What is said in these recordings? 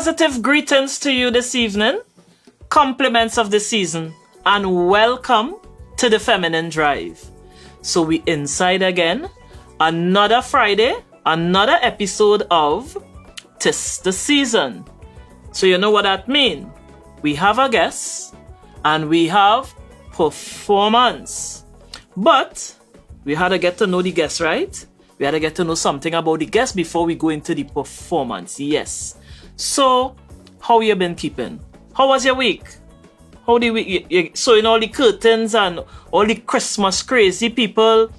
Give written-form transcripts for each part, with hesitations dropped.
Positive greetings to you this evening, compliments of the season, and welcome to the Feminine Drive. So we inside again, another Friday, another episode of Tis the Season. So you know what that means. We have a guest and we have performance. But we had to get to know the guest, right? We had to get to know something about the guest before we go into the performance. Yes. So, how you been keeping? How was your week? How the week? You sewing all the curtains and all the Christmas crazy people.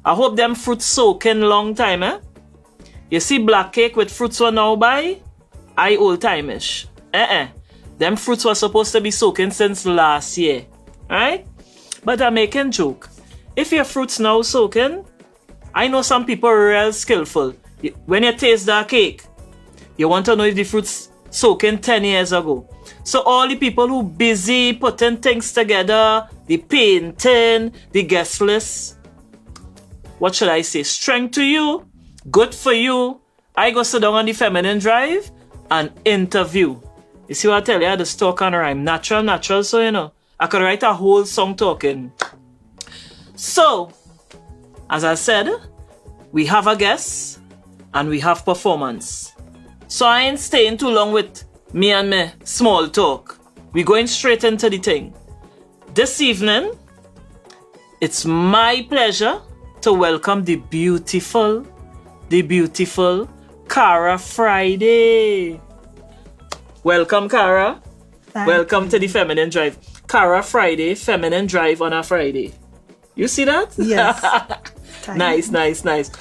I hope them fruits soaking long time, eh? You see black cake with fruits were now by? I old time-ish. Them fruits were supposed to be soaking since last year. Right? But I'm making joke. If your fruits now soaking, I know some people are real skillful. When you taste that cake, you want to know if the fruits soaking 10 years ago. So all the people who busy putting things together, the painting, the guest list, what should I say? Strength to you, good for you. I go sit down on the Feminine Drive and interview. You see what I tell you? The talk and rhyme. Natural, so you know. I could write a whole song talking. So, as I said, we have a guest and we have performance. So I ain't staying too long with me and me small talk. We're going straight into the thing. This evening, it's my pleasure to welcome the beautiful Chara Friday. Welcome, Chara. Welcome to the Feminine Drive. Chara Friday, Feminine Drive on a Friday. You see that? Yes. Nice.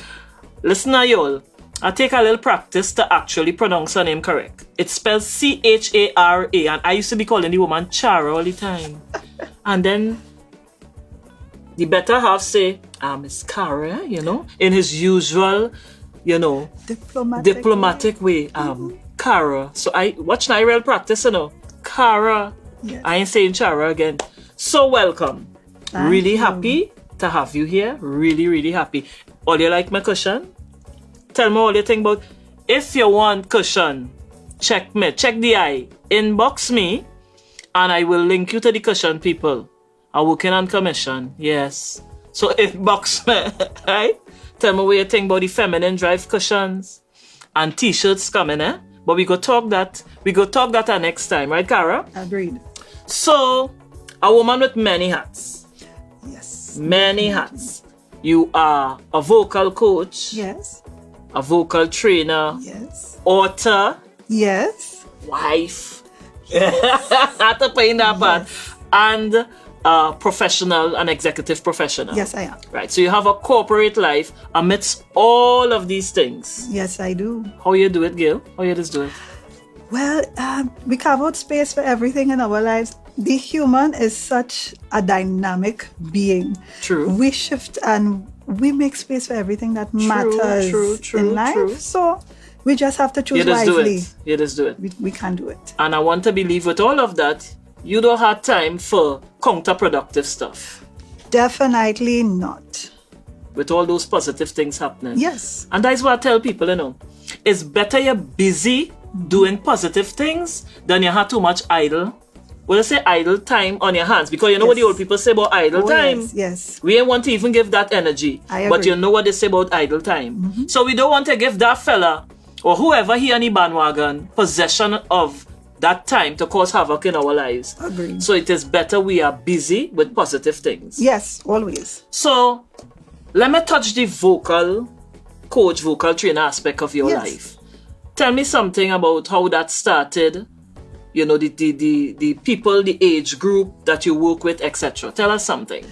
Listen now, y'all. I take a little practice to actually pronounce her name correct. It's spelled Chara, and I used to be calling the woman Chara all the time. And then the better half say, Miss Chara, you know, in his usual, you know, diplomatic way. Chara. So I watch my real practice, you know. Chara. Yes. I ain't saying Chara again. So welcome. Really happy to have you here. Really happy. All you like my cushion? Tell me all you think about. If you want cushion, check the eye, inbox me, and I will link you to the cushion people. I'm working on commission, yes. So inbox me, right? Tell me what you think about the Feminine Drive cushions and t-shirts coming, eh? But we go talk that next time, right, Chara? Agreed. So, a woman with many hats. Yes. Many hats. You are a vocal coach. Yes. A vocal trainer. Yes. Author. Yes. Wife. Had to pay in that part. And professional and executive professional. Yes, I am. Right. So you have a corporate life amidst all of these things. Yes, I do. How you do it, Gail? How you just do it? Well, we carve out space for everything in our lives. The human is such a dynamic being. True. We shift and we make space for everything that matters in life. True. So we just have to choose wisely. You just do it. We can do it. And I want to believe with all of that, you don't have time for counterproductive stuff. Definitely not. With all those positive things happening. Yes. And that's what I tell people, you know. It's better you're busy doing positive things than you have too much idle. Well, I say idle time on your hands, because you know what the old people say about idle time. Yes. We ain't want to even give that energy. I agree. But you know what they say about idle time. So we don't want to give that fella or whoever he on the bandwagon possession of that time to cause havoc in our lives. Agreed. So it is better we are busy with positive things. Yes, always. So let me touch the vocal coach, vocal trainer aspect of your life. Tell me something about how that started. You know, the people, the age group that you work with, etc. Tell us something.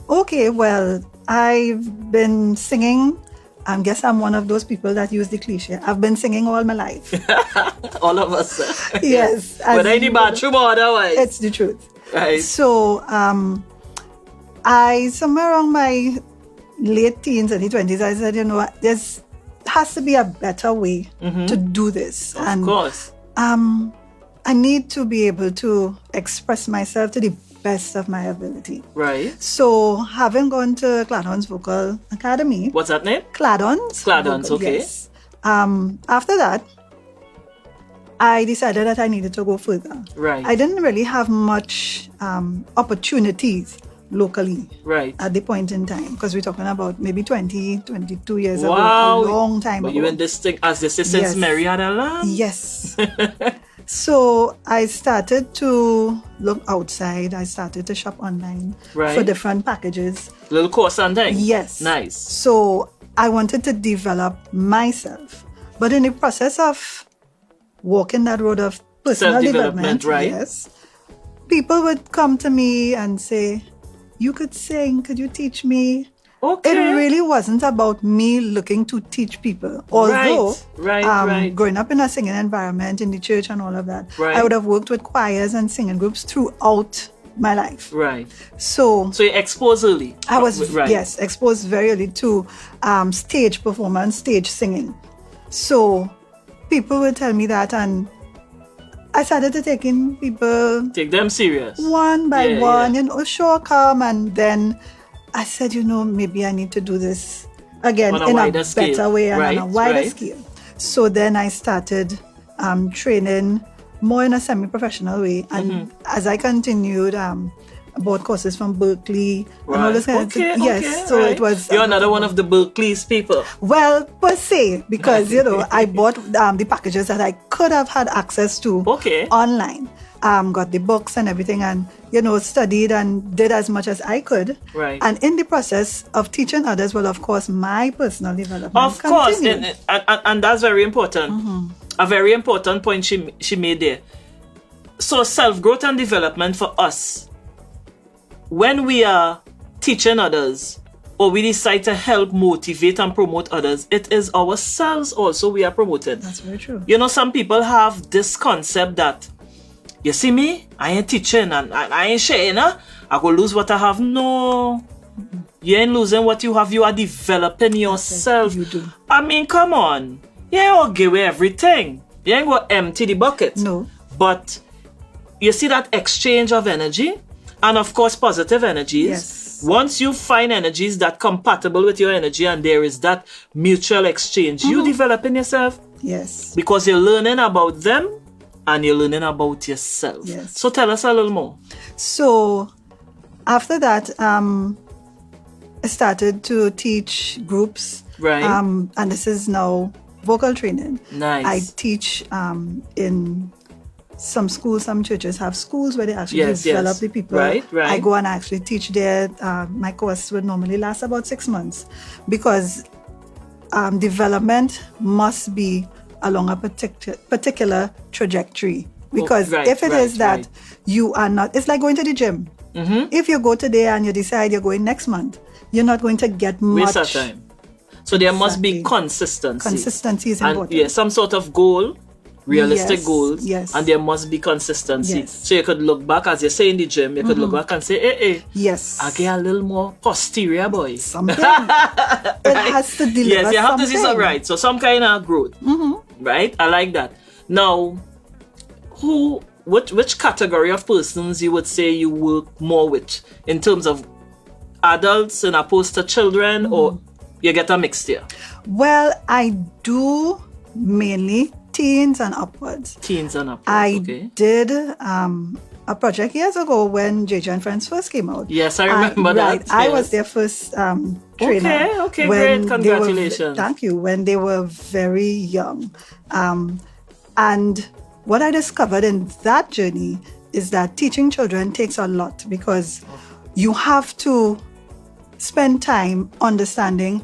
Okay, well, I've been singing. I guess I'm one of those people that use the cliche. I've been singing all my life. All of us. Yes. Whether in the bathroom or otherwise. It's the truth. Right. So, I, somewhere around my late teens, early 20s, I said, you know what, there has to be a better way to do this. Of course. I need to be able to express myself to the best of my ability. Right. So, having gone to Cladon's Vocal Academy. What's that name? Cladon's. Cladon's, okay. Yes. After that, I decided that I needed to go further. Right. I didn't really have much opportunities locally Right. at the point in time, because we're talking about maybe 20, 22 years ago, Wow. a long time But ago. you in this thing, as they say, since Yes. Mary had a lamb? Yes. So I started to look outside. I started to shop online Right. for different packages. Little course and thing? Yes. Nice. So I wanted to develop myself. But in the process of walking that road of personal Self-development, development, right. yes, people would come to me and say, you could sing, could you teach me? Okay. It really wasn't about me looking to teach people. Although, Right. growing up in a singing environment in the church and all of that, Right. I would have worked with choirs and singing groups throughout my life. Right. So So you exposed early? I was, Right. yes, exposed very early to stage performance, stage singing. So people would tell me that, and I started to taking people Take them serious. one by Yeah, one, yeah. sure, come. And then I said, maybe I need to do this again On a in a wider better scale. way and on a Right, wider right. scale. So then I started training more in a semi-professional way. And Mm-hmm. as I continued, I bought courses from Berkeley and all this kind of Okay, thing. Yes, okay, so right. it was... You're another one of the Berkeley's people. Well, per se, because, I bought the packages that I could have had access to Okay. online. Got the books and everything, and, studied and did as much as I could. Right. And in the process of teaching others, well, of course, my personal development Of course, continued. and that's very important. A very important point she made there. So self-growth and development for us, when we are teaching others, or we decide to help motivate and promote others, it is ourselves also we are promoting. That's very true. Some people have this concept that, you see me, I ain't teaching and I ain't sharing, I go lose what I have. No, you ain't losing what you have. You are developing yourself. You do. I mean, come on. You ain't gonna give away everything. You ain't gonna empty the bucket. No. But you see that exchange of energy, and of course positive energies. Yes. Once you find energies that compatible with your energy and there is that mutual exchange, you develop in yourself Yes. because you're learning about them and you're learning about yourself. Yes. So tell us a little more. So after that, I started to teach groups. Right. And this is now vocal training. Nice. I teach in some schools, some churches have schools where they actually Yes, develop yes. the people. Right. I go and actually teach there. My course would normally last about 6 months, because development must be along a particular trajectory. Because right, if it is that right. you are not, it's like going to the gym. If you go today and you decide you're going next month, you're not going to get much. Waste of time. So there must be Exactly. consistency. Consistency is And important. some sort of goal, realistic Yes, goals, yes. and there must be consistency. Yes. So you could look back, as you say in the gym, you could look back and say, hey, Yes. I get a little more posterior, boy. Something. It has to deliver Yes, you have to see something. some, right. So some kind of growth, right? I like that. Now, which category of persons you would say you work more with in terms of adults and opposed to children, or you get a mixed here? Well, I do mainly teens and upwards. Teens and upwards, I okay. did a project years ago when JJ and Friends first came out. Yes, I remember that. Right, I yes. was their first trainer. Okay, when great. they were Congratulations. thank you. When they were very young. And what I discovered in that journey is that teaching children takes a lot, because you have to spend time understanding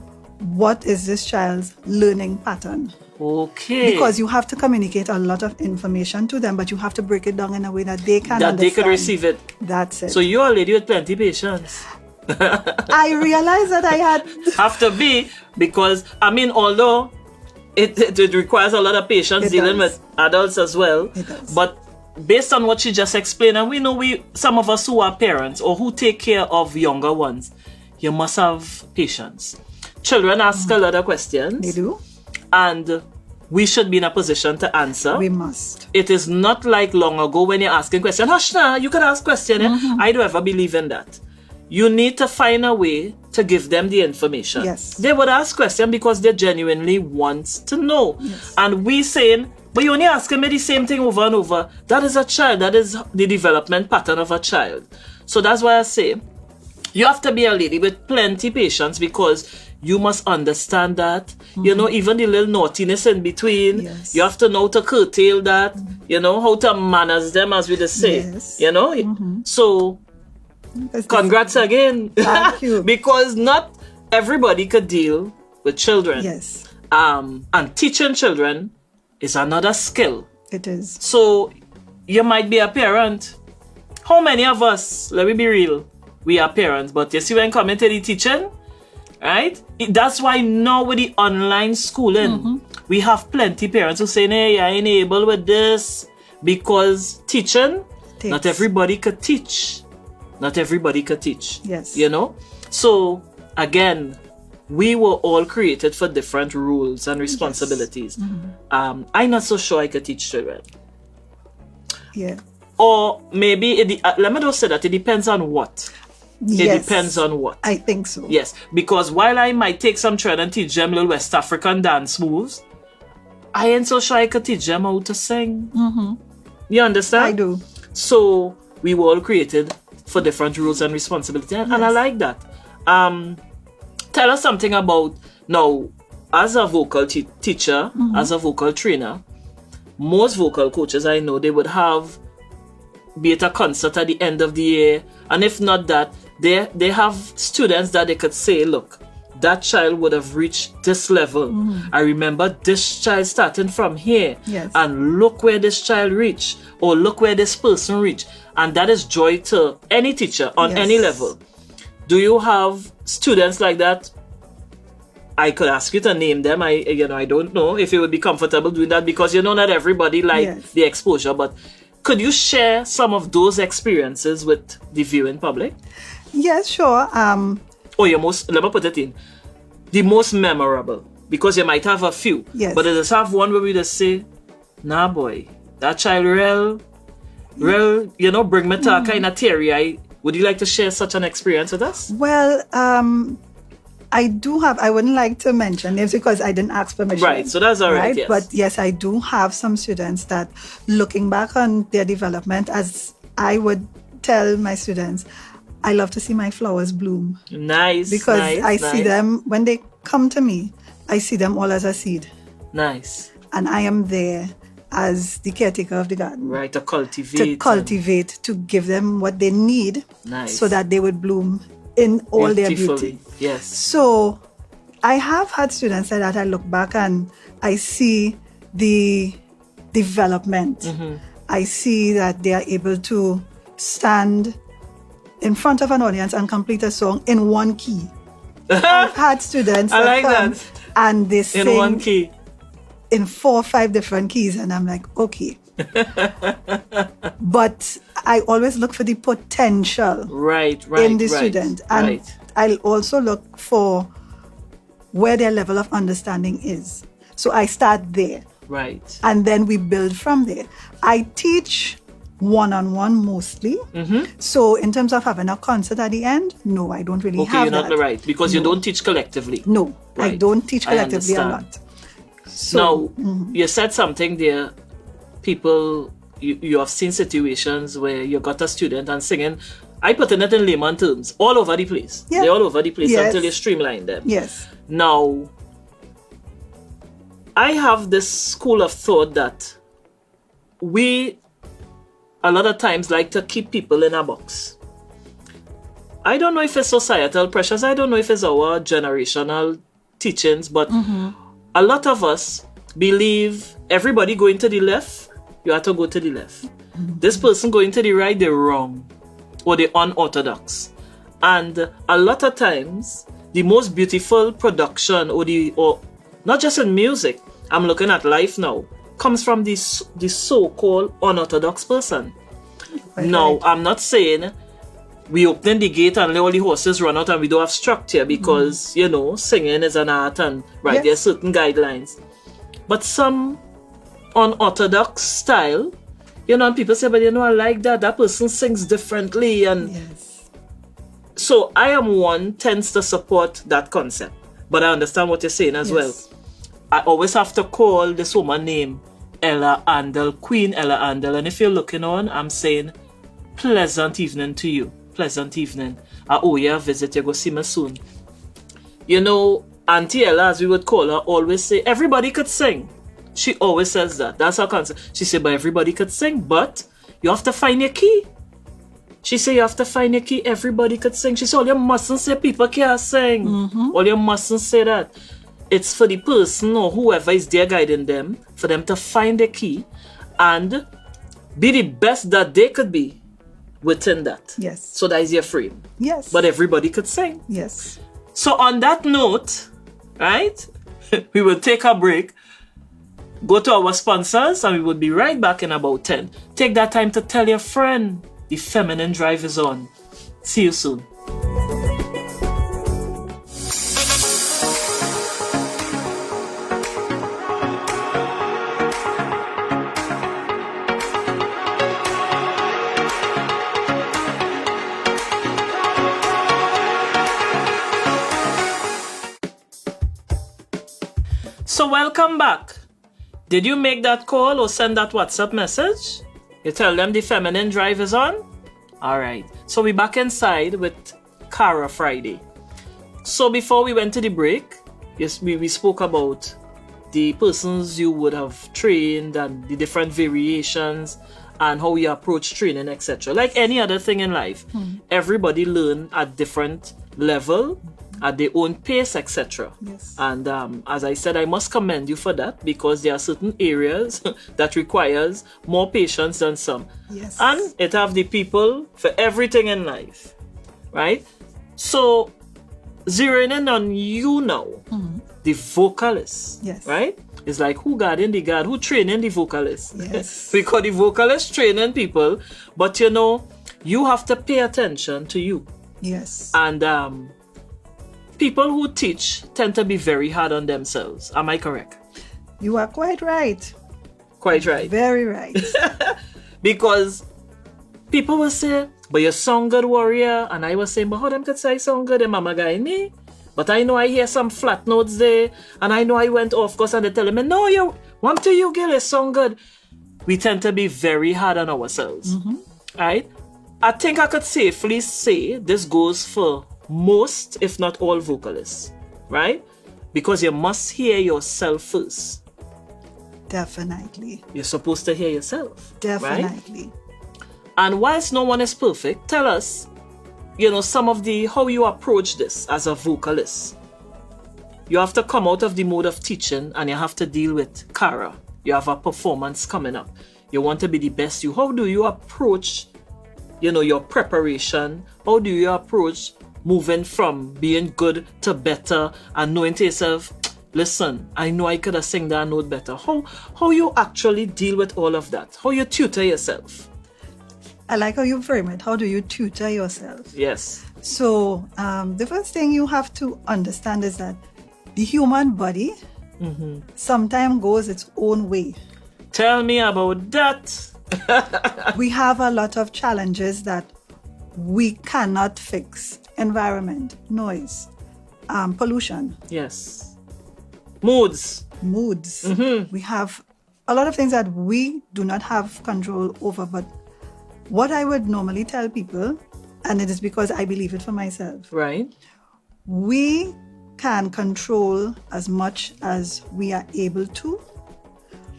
what is this child's learning pattern. Okay. Because you have to communicate a lot of information to them, but you have to break it down in a way that they can that they could understand. receive it. That's it. So you're a lady with plenty patience. I realized that I had... Have to be, because I mean, although it requires a lot of patience It dealing does. with adults as well. It does. But based on what she just explained, and we know some of us who are parents or who take care of younger ones, you must have patience. Children ask a lot of questions. They do. And we should be in a position to answer. We must. It is not like long ago when you're asking questions. Hush now, you can ask questions. I don't ever believe in that. You need to find a way to give them the information. Yes. They would ask questions because they genuinely want to know. Yes. And we saying, But you're only asking me the same thing over and over. That is a child. That is the development pattern of a child. So that's why I say you have to be a lady with plenty patience, because you must understand that, you know, even the little naughtiness in between, Yes. you have to know to curtail that, you know, how to manners them, as we just say, Yes. you know. So congrats again. Thank you. Because not everybody could deal with children. Yes, And teaching children is another skill. it is. So you might be a parent. How many of us, let me be real, we are parents, but you see when coming to the teaching, right? That's why now with the online schooling, we have plenty parents who say, hey, I ain't able with this, because teaching, not everybody could teach. Not everybody could teach. Yes. You know? So again, we were all created for different rules and responsibilities. I'm not so sure I could teach children. Yeah. Or maybe, let me just say that it depends on what. Yes. It depends on what. I think so. Yes, because while I might take some children and teach them little West African dance moves, I ain't so sure I could teach them how to sing. You understand? I do. So we were all created for different rules and responsibilities, and I like that. Tell us something about, now, as a vocal teacher, as a vocal trainer, most vocal coaches I know, they would have, be it a concert at the end of the year, and if not that, they have students that they could say, look, that child would have reached this level. I remember this child starting from here, Yes. and look where this child reached, or look where this person reached. And that is joy to any teacher on any Yes. level. Do you have students like that? I could ask you to name them. I don't know if you would be comfortable doing that, because you know not everybody like the exposure. But could you share some of those experiences with the viewing public? Yes, sure. Or your most, let me put it in, the most memorable, because you might have a few. Yes. But just have one where we just say, nah boy, that child real, bring me to a kind of teary eye. Would you like to share such an experience with us? Well, I do have, I wouldn't like to mention names because I didn't ask permission. Right, so that's all right, yes. But yes, I do have some students that, looking back on their development, as I would tell my students, I love to see my flowers bloom. Nice. Because nice, I see them, when they come to me, I see them all as a seed. Nice. And I am there as the caretaker of the garden. Right, to cultivate. To give them what they need. Nice. So that they would bloom in all their beauty. Yes. So I have had students like that I look back and I see the development. I see that they are able to stand in front of an audience and complete a song in one key. I've had students I like come that. and they sing in one key. in 4 or 5 different keys, and I'm like, okay. But I always look for the potential in the student, and I'll also look for where their level of understanding is. So I start there, and then we build from there. I teach one-on-one mostly. So in terms of having a concert at the end, no, I don't really have that. You're not because you don't teach collectively. No, I don't teach collectively a lot. So, now, you said something there. People, you have seen situations where you got a student and singing, I put it in layman terms, all over the place. Yeah. They're all over the place until you streamline them. Yes. Now, I have this school of thought that we, a lot of times, like to keep people in a box. I don't know if it's societal pressures. I don't know if it's our generational teachings, but a lot of us believe everybody going to the left, you have to go to the left. This person going to the right, they're wrong, or they're unorthodox. And a lot of times, the most beautiful production, or not just in music, I'm looking at life now, comes from the so-called unorthodox person. Now, I'm not saying we open the gate and let all the horses run out and we don't have structure, because, singing is an art and, there are certain guidelines. But some unorthodox style, and people say, but I like that person sings differently. And so I am one tends to support that concept. But I understand what you're saying as well. I always have to call this woman name Ella Andel, Queen Ella Andel. And if you're looking on, I'm saying pleasant evening to you. Pleasant evening. I owe you a visit. You go see me soon. You know, Auntie Ella, as we would call her, always say, everybody could sing. She always says that. That's her concept. She said, but everybody could sing, but you have to find your key. She said, you have to find your key. Everybody could sing. She said, all you mustn't say people can't sing. All you mustn't say that. It's for the person or whoever is there guiding them, for them to find the key and be the best that they could be within that. Yes. So that is your frame. Yes. But everybody could sing. Yes. So on that note, right, we will take a break, go to our sponsors, and we will be right back in about 10. Take that time to tell your friend the Feminine Drive is on. See you soon. So welcome back. Did you make that call or send that WhatsApp message? You tell them the Feminine Drive is on? Alright. So we're back inside with Chara Friday. So before we went to the break, yes, we spoke about the persons you would have trained and the different variations and how you approach training, etc. Like any other thing in life, everybody learn at different level, at their own pace, etc. Yes. And as I said, I must commend you for that, because there are certain areas that requires more patience than some. Yes. And it have the people for everything in life, right? So zeroing in on you now, the vocalist, Yes. right? It's like who guarding the guard, who training the vocalist. Yes. Because the vocalist training people, but you know, you have to pay attention to you. Yes. And people who teach tend to be very hard on themselves. Am I correct? You are quite right. Quite right. Very right. Because people will say, but you sound good, Warrior. And I was saying, but how them could say I sound good? And mama guy me. But I know I hear some flat notes there. And I know I went off course and they tell me, no, you want to you, girl, you sound good. We tend to be very hard on ourselves. Right? I think I could safely say this goes for most, if not all, vocalists, right? Because you must hear yourself first. Definitely. You're supposed to hear yourself. Definitely. Right? And whilst no one is perfect, tell us, you know, some of the how you approach this as a vocalist. You have to come out of the mode of teaching and you have to deal with Chara. You have a performance coming up. You want to be the best you. How do you approach, you know, your preparation? How do you approach moving from being good to better and knowing to yourself, listen, I know I could have sing that note better. How you actually deal with all of that? How you tutor yourself? I like how you frame it. How do you tutor yourself? Yes. So the first thing you have to understand is that the human body sometimes goes its own way. Tell me about that. We have a lot of challenges that we cannot fix. Environment, noise, pollution. Yes. Moods. We have a lot of things that we do not have control over. But what I would normally tell people, and it is because I believe it for myself, Right. we can control as much as we are able to,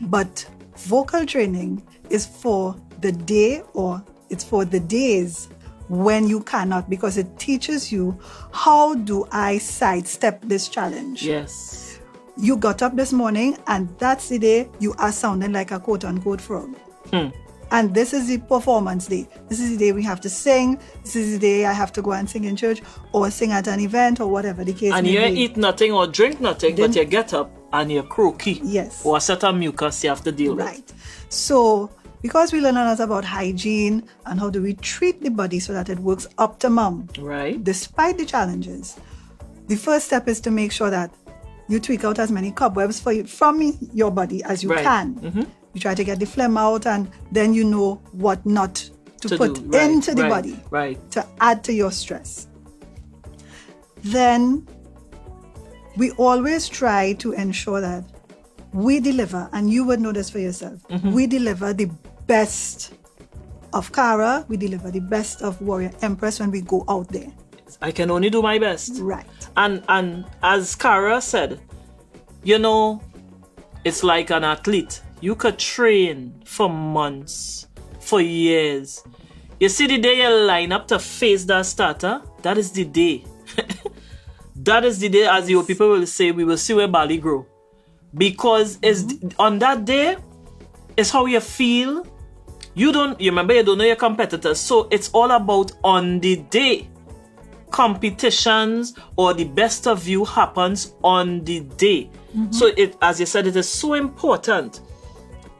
but vocal training is for the day, or it's for the days when you cannot, because it teaches you how do I sidestep this challenge. Yes. You got up this morning and that's the day you are sounding like a quote-unquote frog. And this is the performance day. This is the day we have to sing. This is the day I have to go and sing in church or sing at an event or whatever the case And may you be. eat nothing or drink nothing, but you get up and you're croaky. Yes. Or a certain mucus you have to deal with. Right. So because we learn a lot about hygiene and how do we treat the body so that it works optimum, Right. despite the challenges, the first step is to make sure that you tweak out as many cobwebs from your body as you Right. can. You try to get the phlegm out, and then you know what not to put do. Right. into the Right. body Right. to add to your stress. Then we always try to ensure that we deliver, and you would know this for yourself. We deliver the best of Chara, we deliver the best of Warrior Empress when we go out there. I can only do my best. Right. And as Chara said, you know, it's like an athlete. You could train for months, for years. You see the day you line up to face that starter, that is the day. That is the day, as your people will say, we will see where Bali grow. Because it's on that day, it's how you feel. You remember, you don't know your competitors. So it's all about on the day. Competitions or the best of you happens on the day. So it, as you said, it is so important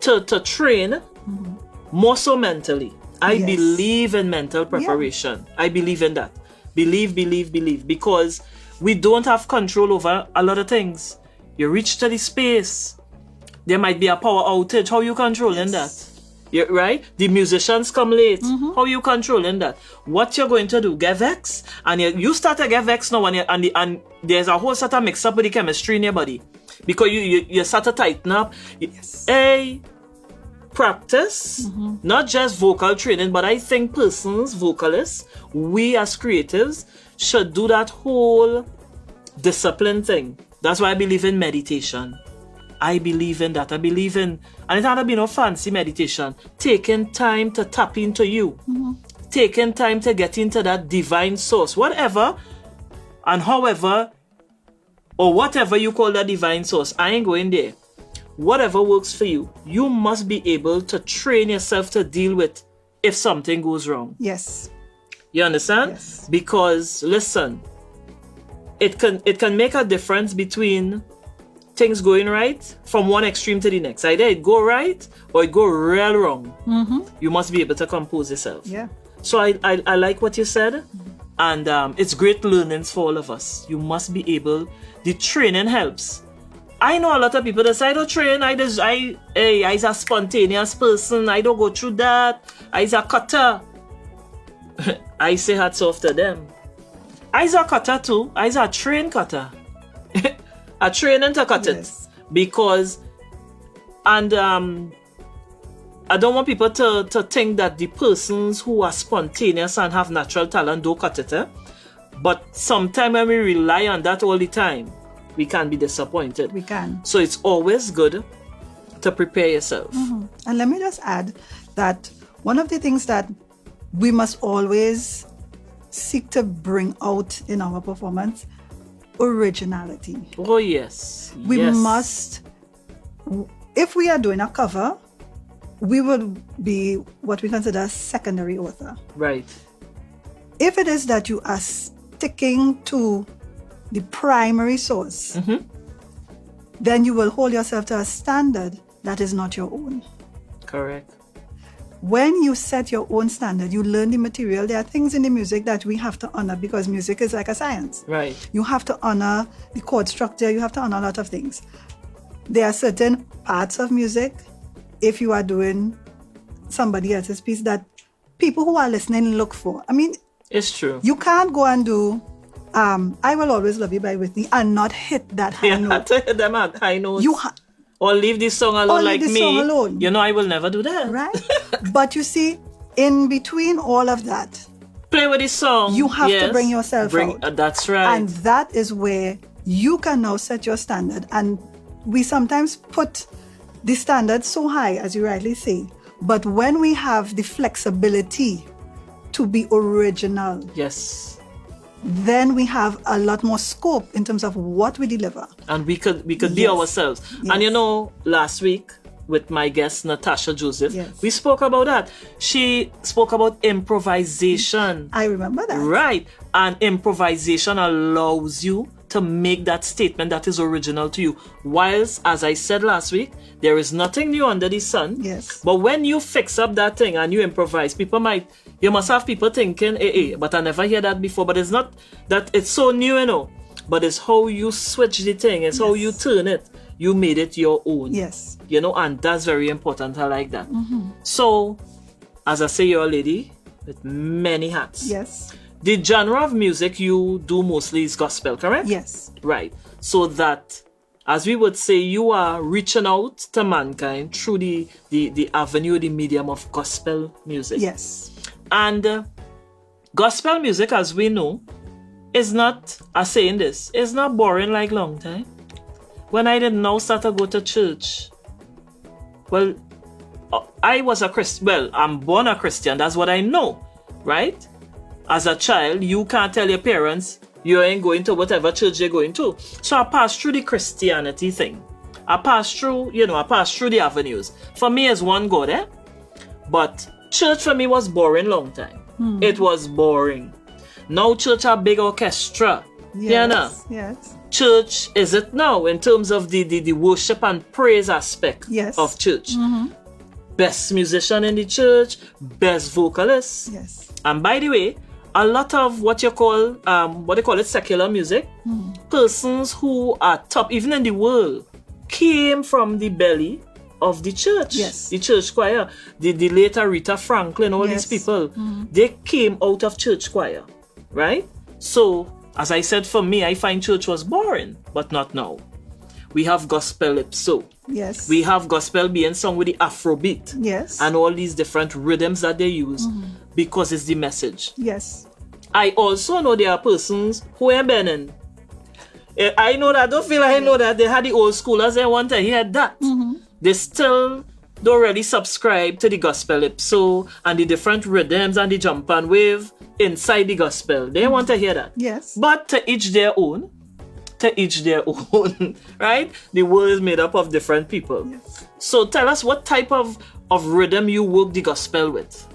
to train more so mentally. I believe in mental preparation. I believe in that. Believe. Because we don't have control over a lot of things. You reach to the space. There might be a power outage. How you controlling that? Yeah, right? The musicians come late. How you controlling that? What you're going to do? Get vexed? And you start to get vexed now, and there's a whole sort of mix up with the chemistry in your body. Because you start to tighten up. Practice, not just vocal training, but I think persons, vocalists, we as creatives should do that whole discipline thing. That's why I believe in meditation. I believe in that. I believe in, and it had to be no fancy meditation. Taking time to tap into you. Taking time to get into that divine source. Whatever and however or whatever you call that divine source. I ain't going there. Whatever works for you, you must be able to train yourself to deal with if something goes wrong. Yes. You understand? Yes. Because listen, it can make a difference between things going right from one extreme to the next. Either it go right or it go real wrong. You must be able to compose yourself. Yeah. So I like what you said, and it's great learnings for all of us. You must be able. The training helps. I know a lot of people that say I don't train. I's a spontaneous person. I don't go through that. I's a cutter. I say hats off to them. I's a cutter too. I's a train cutter. A training to cut it. Because, and I don't want people to think that the persons who are spontaneous and have natural talent don't cut it. But sometimes when we rely on that all the time, we can be disappointed. We can. So it's always good to prepare yourself. And let me just add that one of the things that we must always seek to bring out in our performance, originality. Oh, yes. We must, if we are doing a cover, we would be what we consider a secondary author. Right. If it is that you are sticking to the primary source, then you will hold yourself to a standard that is not your own. Correct. When you set your own standard, you learn the material. There are things in the music that we have to honor because music is like a science. Right. You have to honor the chord structure. You have to honor a lot of things. There are certain parts of music, if you are doing somebody else's piece, that people who are listening look for. I mean, it's true. You can't go and do I Will Always Love You by Whitney and not hit that high note. You have to hit them at high notes. Or leave this song alone like me. Song alone. You know, I will never do that. Right? But you see, in between all of that, play with this song. You have to bring yourself out. That's right. And that is where you can now set your standard. And we sometimes put the standard so high, as you rightly say. But when we have the flexibility to be original, yes, then we have a lot more scope in terms of what we deliver. And we could be ourselves. Yes. And you know, last week with my guest Natasha Joseph, we spoke about that. She spoke about improvisation. I remember that. Right. And improvisation allows you to make that statement that is original to you. Whilst, as I said last week, there is nothing new under the sun. Yes. But when you fix up that thing and you improvise, you must have people thinking, but I never hear that before. But it's not that it's so new, you know. But it's how you switch the thing. It's how you turn it. You made it your own. Yes. You know, and that's very important. I like that. So, as I say, you're a lady with many hats. Yes. The genre of music you do mostly is gospel, correct? Yes. Right. So that as we would say, you are reaching out to mankind through the avenue, the medium of gospel music. Yes. And gospel music, as we know, is not, I'm saying this, it's not boring like long time. When I didn't now start to go to church, well, I was a Christian. Well, I'm born a Christian. That's what I know, right? As a child, you can't tell your parents you ain't going to whatever church you're going to. So I passed through the Christianity thing. I passed through the avenues. For me, it's one God, eh? But church for me was boring long time. It was boring. Now church a big orchestra. Yes. You know? Yes. Church is it now in terms of the worship and praise aspect of church. Best musician in the church, best vocalist. Yes. And by the way, a lot of what they call it secular music, persons who are top even in the world came from the belly of the church. Yes. The church choir. The late Rita Franklin, all these people, they came out of church choir. Right? So, as I said, for me, I find church was boring, but not now. We have gospel ipso. Yes. We have gospel being sung with the Afrobeat. Yes. And all these different rhythms that they use because it's the message. Yes. I also know there are persons who ain't bending. I know that. I don't feel like I know that. They had the old schoolers there one time. He had that. They still don't really subscribe to the gospel ipso and the different rhythms and the jump and wave inside the gospel. They want to hear that. Yes. But to each their own. To each their own. Right? The world is made up of different people. Yes. So tell us what type of rhythm you work the gospel with.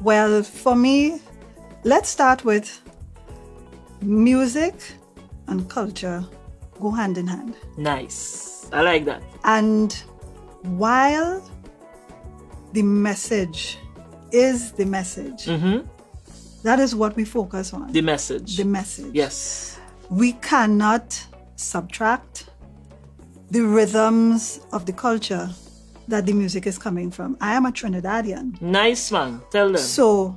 Well, for me, let's start with music and culture go hand in hand. Nice. I like that. And while the message is the message, that is what we focus on. The message. The message. Yes. We cannot subtract the rhythms of the culture that the music is coming from. I am a Trinidadian. Nice, man. Tell them. So,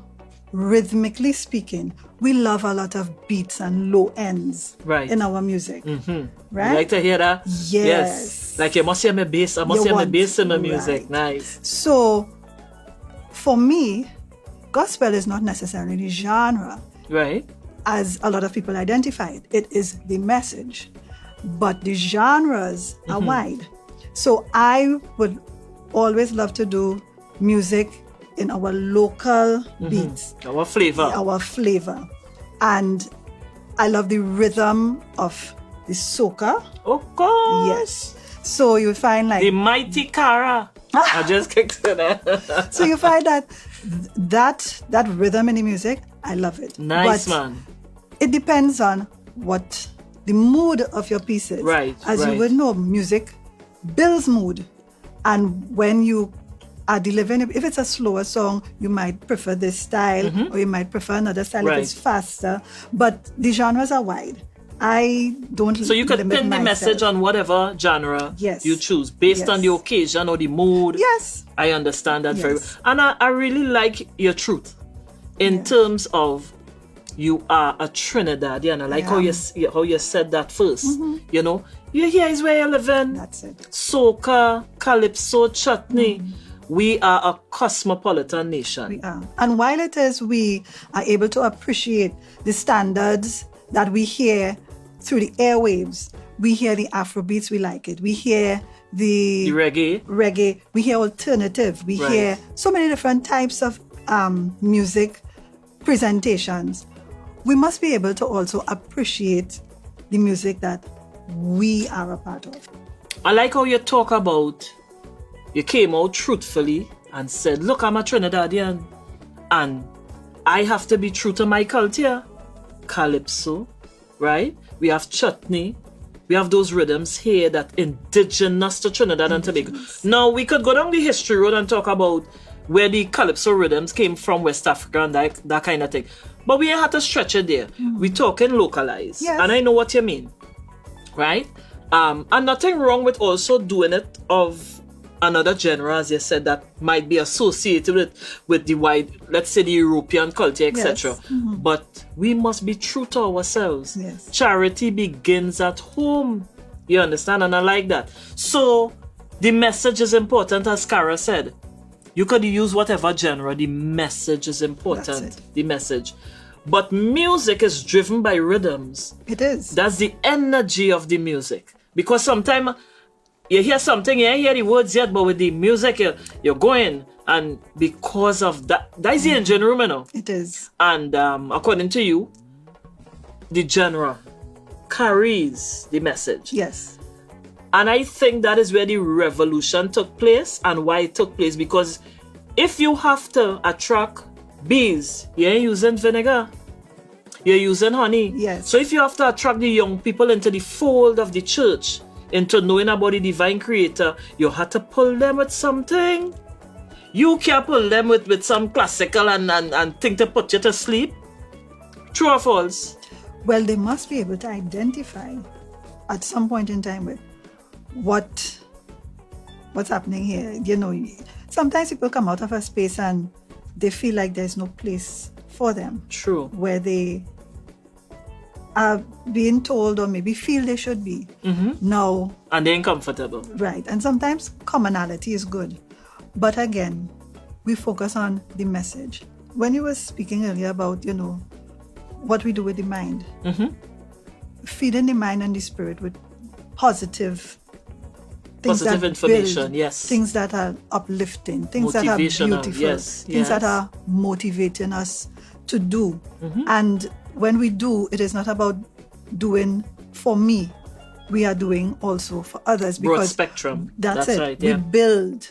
rhythmically speaking, we love a lot of beats and low ends in our music. Right? You like to hear that? Yes. Like you must hear my bass. I must hear my bass in my music. Right. Nice. So, for me, gospel is not necessarily the genre. Right. As a lot of people identify it. It is the message. But the genres are wide. So I would always love to do music in our local beats. Our flavor. Our flavor. And I love the rhythm of the soca. Of course. Yes. So you find like... The mighty Chara. I just kicked to that. So you find that rhythm in the music, I love it. Nice, but man. It depends on what the mood of your piece is. Right. As you would know, music builds mood. And when you are delivering, if it's a slower song, you might prefer this style or you might prefer another style if it's faster. But the genres are wide. I don't So you could pin the message on whatever genre you choose based on the occasion or the mood. Yes. I understand that very well. And I really like your truth in terms of you are a Trinidadian. I like how you said that first. You know, you here is where you're living. That's it. Soca, calypso, chutney. We are a cosmopolitan nation. We are. And while it is, we are able to appreciate the standards that we hear through the airwaves. We hear the Afrobeats, we like it. We hear the reggae. We hear alternative. We hear so many different types of music presentations. We must be able to also appreciate the music that we are a part of. I like how you talk about, you came out truthfully and said, look, I'm a Trinidadian and I have to be true to my culture. Calypso, right? We have chutney. We have those rhythms here that indigenous to Trinidad and Tobago. Now, we could go down the history road and talk about where the calypso rhythms came from, West Africa and that kind of thing. But we ain't had to stretch it there. We're talking localized. Yes. And I know what you mean. Right? And nothing wrong with also doing it of another genre, as you said, that might be associated with the wide, let's say the European culture, etc. But we must be true to ourselves. Yes. Charity begins at home. You understand? And I like that. So the message is important, as Chara said. You could use whatever genre, the message is important. The message. But music is driven by rhythms. It is. That's the energy of the music. Because sometimes you hear something, you hear the words yet, but with the music, you're going. And because of that, that is the engine room, you know. It is. And according to you, the genre carries the message. Yes. And I think that is where the revolution took place and why it took place. Because if you have to attract bees, you ain't using vinegar. You're using honey. Yes. So if you have to attract the young people into the fold of the church, into knowing about the divine creator, you have to pull them with something. You can't pull them with some classical and think to put you to sleep. True or false? Well, they must be able to identify at some point in time with what's happening here. You know, sometimes people come out of a space and they feel like there's no place for them. True. Where they are being told or maybe feel they should be. No. And they're uncomfortable. Right. And sometimes commonality is good. But again, we focus on the message. When you were speaking earlier about, you know, what we do with the mind, feeding the mind and the spirit with positive things, positive information, build, yes. Things that are uplifting, things that are beautiful, yes, things that are motivating us to do. And when we do, it is not about doing for me. We are doing also for others. Because broad spectrum. That's it. Right, yeah. We build.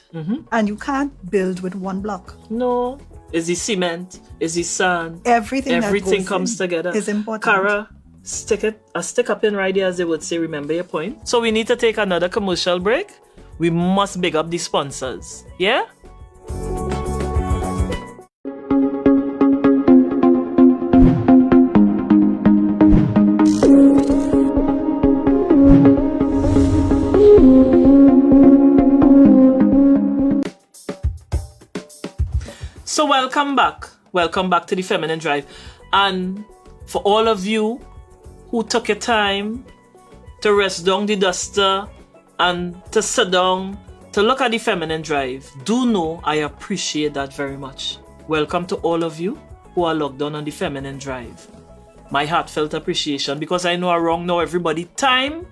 And you can't build with one block. No. Is the cement? Is the sand? Everything that goes comes together. Is important. Chara, stick up in right here, as they would say. Remember your point. So we need to take another commercial break. We must big up the sponsors. Yeah? So welcome back. Welcome back to the Feminine Drive. And for all of you who took your time to rest down the duster and to sit down to look at the Feminine Drive, do know I appreciate that very much. Welcome to all of you who are logged on the Feminine Drive. My heartfelt appreciation, because I know around now everybody time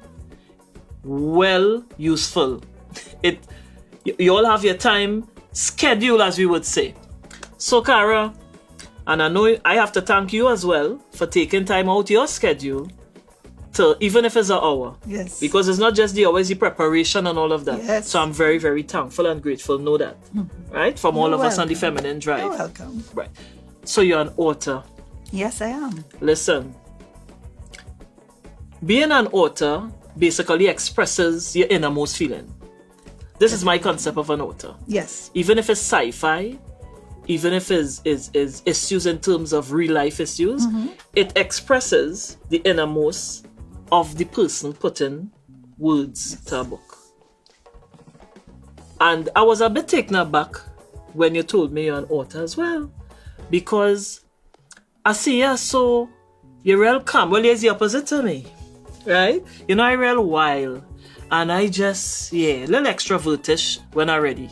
well useful. You all have your time schedule, as we would say. So Chara, and I know I have to thank you as well for taking time out your schedule to, even if it's an hour. Yes. Because it's not just the hour, it's the preparation and all of that. Yes. So I'm very, very thankful and grateful, know that. Right? From all of us on the Feminine Drive. You're welcome. Right. So you're an author. Yes, I am. Listen. Being an author basically expresses your innermost feeling. This is my concept of an author. Yes. Even if it's sci-fi, even if it's issues in terms of real life issues, it expresses the innermost of the person putting words to a book. And I was a bit taken aback when you told me you're an author as well. Because I see you so you're real calm. Well, you're the opposite to me. Right? You know, I real wild. And I just, a little extrovertish when I'm ready.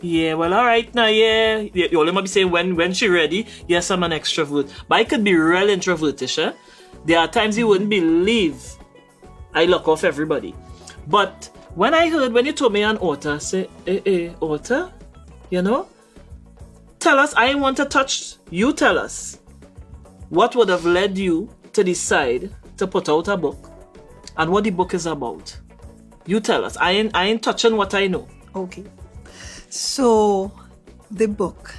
Yeah, well, all right now, yeah. You only might be saying when she ready. Yes, I'm an extrovert. But I could be real introvertish, eh? There are times you wouldn't believe I lock off everybody. But when you told me an author, I say, author? You know? Tell us, I want to touch, you tell us. What would have led you to decide to put out a book? And what the book is about? You tell us. I ain't touching what I know. Okay. So, the book.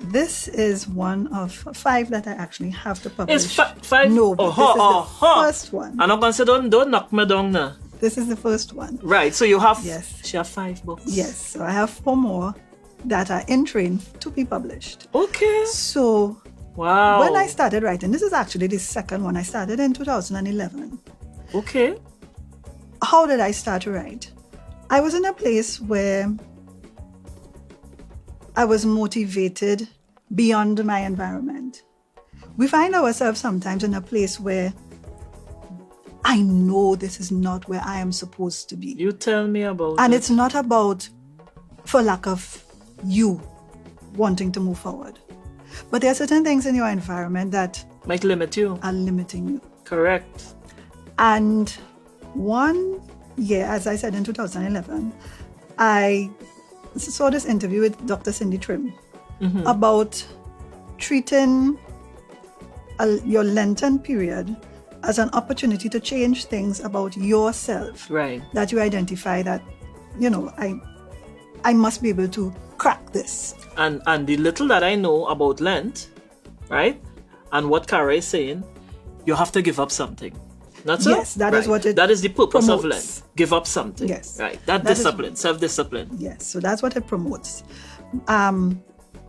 This is one of 5 that I actually have to publish. It's 5? No, but this is the first one. I'm not going to say, don't knock me down now. This is the first one. Right, so you have, yes. She have 5 books. Yes, so I have 4 more that are in train to be published. Okay. So, wow. When I started writing, this is actually the second one. I started in 2011. Okay. How did I start to write? I was in a place where I was motivated beyond my environment. We find ourselves sometimes in a place where I I know this is not where I am supposed to be. You tell me about And it. it's not about for lack of you wanting to move forward. But there are certain things in your environment that Might limit you. are limiting you. Correct. And one year, as I said, in 2011, I saw this interview with Dr. Cindy Trim about treating your Lenten period as an opportunity to change things about yourself. Right. That you identify that, I must be able to crack this. And the little that I know about Lent, right? And what Chara is saying, you have to give up something. That's it? Yes, that is what it That is the purpose of promotes. Lent. Give up something. Yes. Right. That That is- discipline, self-discipline. Yes, so that's what it promotes.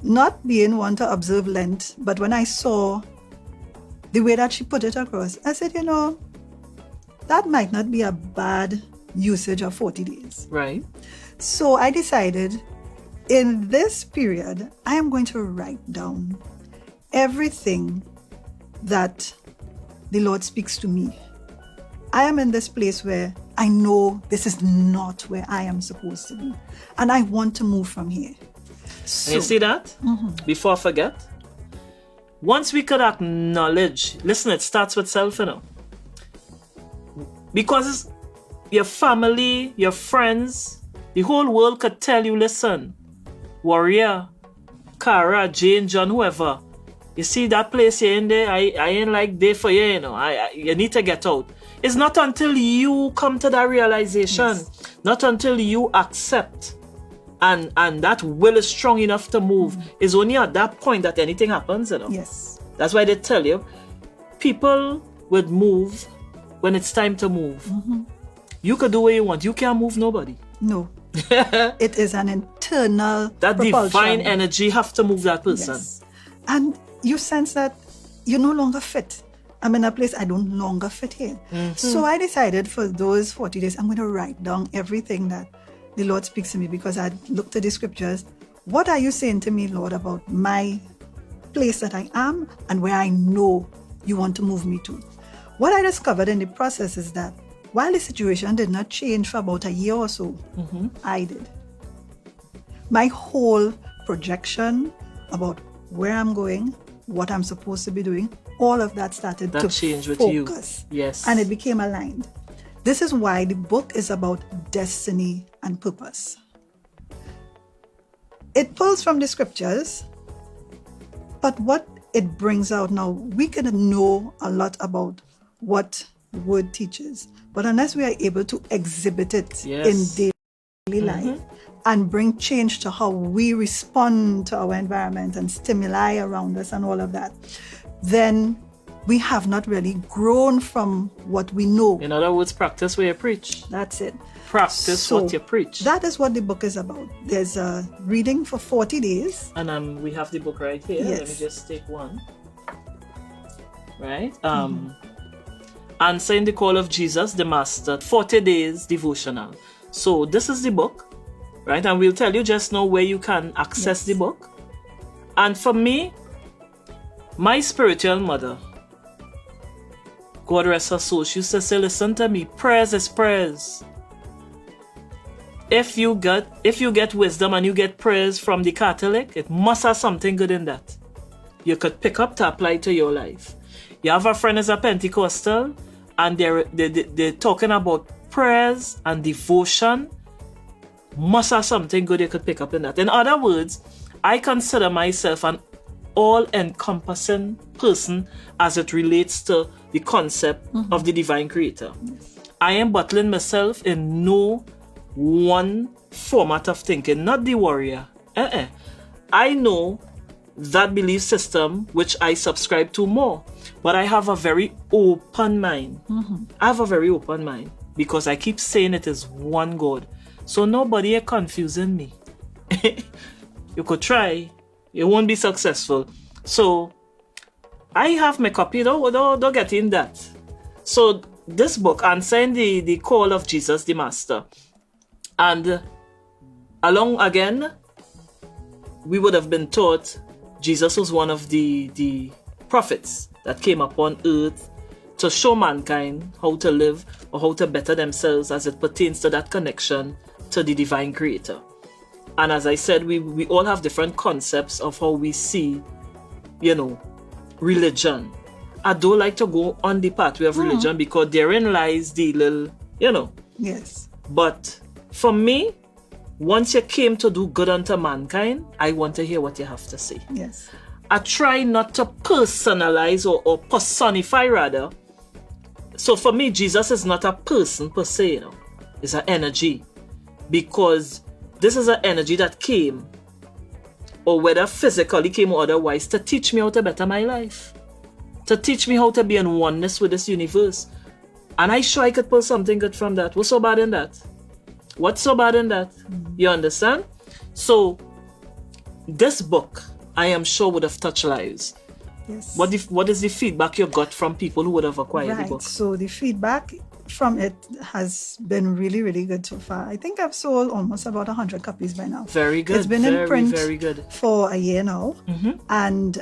Not being one to observe Lent, but when I saw the way that she put it across, I said, that might not be a bad usage of 40 days. Right. So I decided in this period, I am going to write down everything that the Lord speaks to me. I am in this place where I know this is not where I am supposed to be. And I want to move from here. So, And you see that? Before I forget, once we could acknowledge, listen, it starts with self, Because your family, your friends, the whole world could tell you, listen, Warrior, Chara, Jane, John, whoever, you see that place you're in there, I ain't like there for you, you need to get out. It's not until you come to that realization, not until you accept and that will is strong enough to move. It's only at that point that anything happens, Yes. That's why they tell you, people would move when it's time to move. You could do what you want. You can't move nobody. No. It is an internal That propulsion. divine energy have to move that person. Yes. And you sense that you no longer fit. I'm in a place I don't longer fit here. So I decided for those 40 days, I'm going to write down everything that the Lord speaks to me, because I looked at the scriptures. What are you saying to me, Lord, about my place that I am and where I know you want to move me to? What I discovered in the process is that while the situation did not change for about a year or so, I did. My whole projection about where I'm going, what I'm supposed to be doing, all of that started That to changed with focus. you. Yes. And it became aligned. This is why the book is about destiny and purpose. It pulls from the scriptures, but what it brings out now, we can know a lot about what the word teaches, but unless we are able to exhibit it Yes. in daily life and bring change to how we respond to our environment and stimuli around us and all of that, then we have not really grown from what we know. In other words, practice where you preach. That's it. Practice So what you preach. That is what the book is about. There's a reading for 40 days. And we have the book right here. Let me Yes. just take one. Right? Answering the Call of Jesus, the Master, 40 days devotional. So this is the book, right? And we'll tell you just now where you can access the book. And for me, my spiritual mother, God rest her soul, she used to say, listen to me, prayers is prayers. If you get wisdom and you get prayers from the Catholic, it must have something good in that. You could pick up to apply to your life. You have a friend as a Pentecostal, and they're talking about prayers and devotion. Must have something good you could pick up in that. In other words, I consider myself an all-encompassing person as it relates to the concept of the divine creator. I am bottling myself in no one format of thinking, not the warrior. I know that belief system which I subscribe to more, but I have a very open mind. I have a very open mind because I keep saying it is one God. So nobody is confusing me. You could try, you won't be successful. So I have my copy, don't get in that. So this book, Answering the Call of Jesus, the Master. And along again, we would have been taught Jesus was one of the prophets that came upon earth to show mankind how to live or how to better themselves as it pertains to that connection to the divine creator. And as I said, we all have different concepts of how we see, religion. I don't like to go on the pathway of religion because therein lies the little, Yes. But for me, once you came to do good unto mankind, I want to hear what you have to say. Yes. I try not to personalize or personify rather. So for me, Jesus is not a person per se, It's an energy. Because this is an energy that came, or whether physically came or otherwise, to teach me how to better my life. To teach me how to be in oneness with this universe. And I sure I could pull something good from that. What's so bad in that? What's so bad in that? You understand? So, this book, I am sure would have touched lives. Yes. What is the feedback you got from people who would have acquired the book? So the feedback from it has been really, really good so far. I think I've sold almost about 100 copies by now. Very good. It's been in print very good. for a year now. And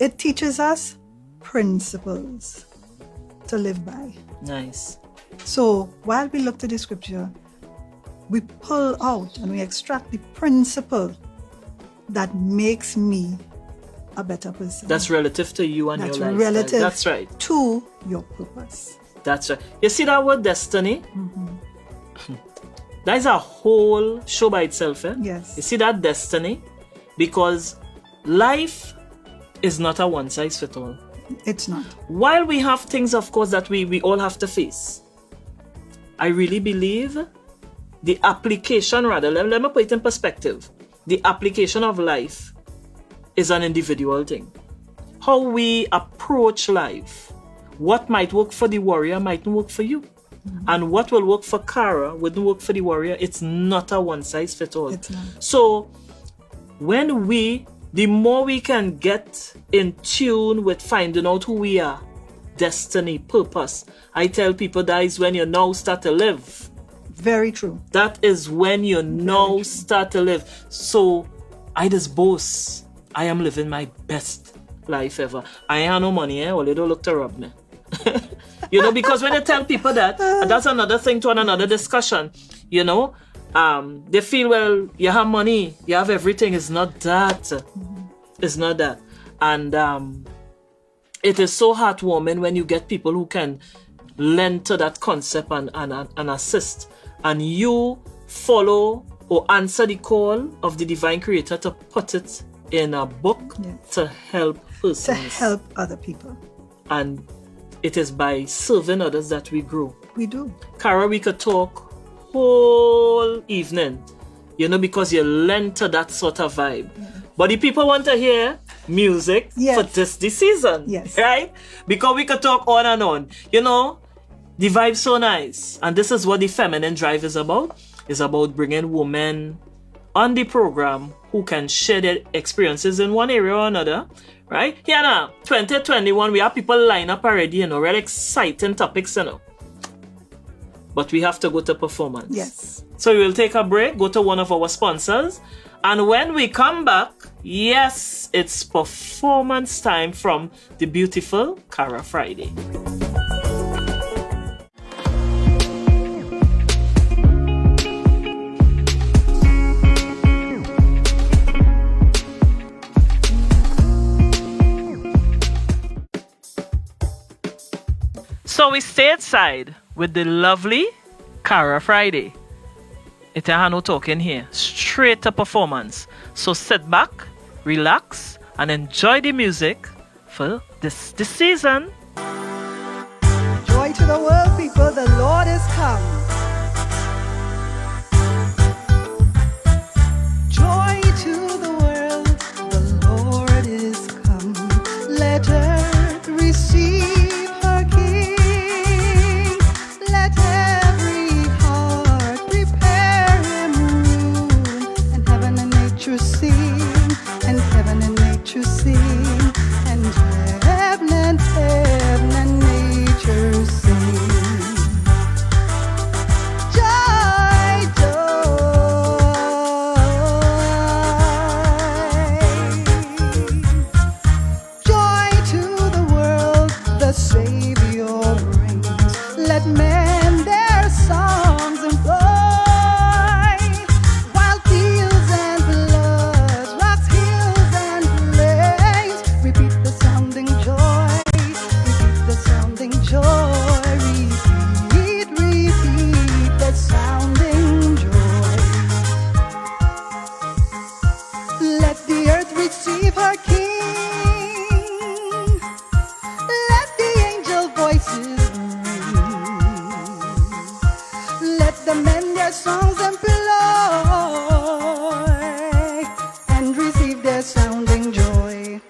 it teaches us principles to live by. Nice. So while we look to the scripture, we pull out and we extract the principle that makes me a better person. That's relative to you and That's your life. relative That's right. to your purpose. That's right. You see that word destiny? That is a whole show by itself. Yes. You see that destiny? Because life is not a one size fits all. It's not. While we have things, of course, that we all have to face, I really believe the application, rather, let me put it in perspective. The application of life is an individual thing. How we approach life, what might work for the warrior mightn't work for you. And what will work for Chara wouldn't work for the warrior. It's not a one size fits all. It's not. So the more we can get in tune with finding out who we are, destiny, purpose, I tell people that is when you now start to live. Very true. That is when you now start to live. So I just boast, I am living my best life ever. I ain't have no money, well, you don't look to rob me. Because when you tell people that, and that's another thing to another discussion, they feel, well, you have money, you have everything. It's not that. It's not that. And it is so heartwarming when you get people who can lend to that concept and assist. And you follow or answer the call of the divine creator to put it in a book to help persons. To help other people. And it is by serving others that we grow. We do. Chara, we could talk whole evening, because you lend to that sort of vibe. But the people want to hear music for this season. Yes. Right? Because we could talk on and on. The vibe's so nice. And this is what the feminine drive is about. It's about bringing women on the program who can share their experiences in one area or another. Right? Here now, 2021, we have people line up already, really exciting topics, But we have to go to performance. Yes. So we will take a break, go to one of our sponsors. And when we come back, yes, it's performance time from the beautiful Chara Friday. So we stay outside with the lovely Chara Friday. It ain't no talking here. Straight to performance. So sit back, relax, and enjoy the music for this season. Joy to the world, people. The Lord is come. Joy to the world. The Lord is come. Let earth receive her King. Let every heart prepare him room. And heaven and nature sing. And heaven and nature sing. And heaven and nature sing. their songs employ and receive their sounding joy.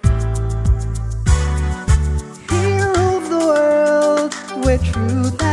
He rules the world with truth